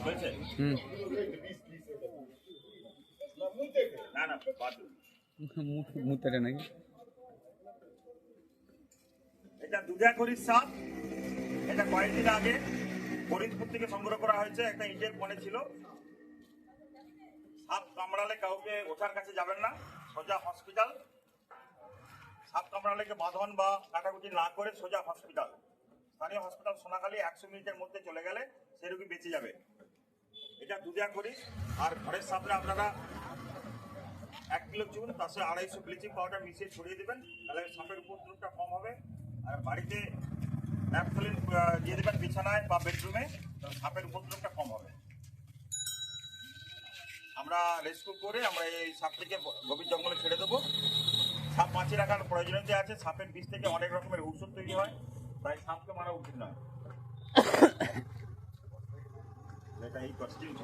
হয়েছে না না মুতাটা নাকি এটা দুধাকড়ির সাপ। এটা কয়েকদিন আগে ফরিদপুর থেকে সংগ্রহ করা হয়েছে। একটা ইটের মনে ছিল। সাপ কামড়ালে কাউকে ওঠার কাছে যাবেন না, সোজা হসপিটাল। সাপ কামড়ালে বাঁধন বা কাটাকুটি না করে সোজা হসপিটাল, স্থানীয় হসপিটাল সোনাখালী। 100 মিনিটের মধ্যে চলে গেলে সে রোগী বেঁচে যাবে। এটা দুধাকড়ি। আর ঘরের সামনে আপনারা 1 কিলো চুন, তার সাথে 250 ব্লিচিং পাউডার মিশিয়ে ছড়িয়ে দেবেন, তাহলে সাপের উপদ্রবটা কম হবে। আর বাড়িতে ন্যাপথলিন দিয়ে দেবেন বিছানায় বা বেডরুমে, সাপের উপদ্রবটা কম হবে। আমরা রেস্কিউ করে আমরা এই সাপটিকে গভীর জঙ্গলে ছেড়ে দেবো। সাপ বাঁচিয়ে রাখার প্রয়োজনীয়তা আছে। সাপের বিষ থেকে অনেক রকমের ঔষধ তৈরি হয়, তাই সাপকে মারা উচিত নয়। এটা এই কস্টিউম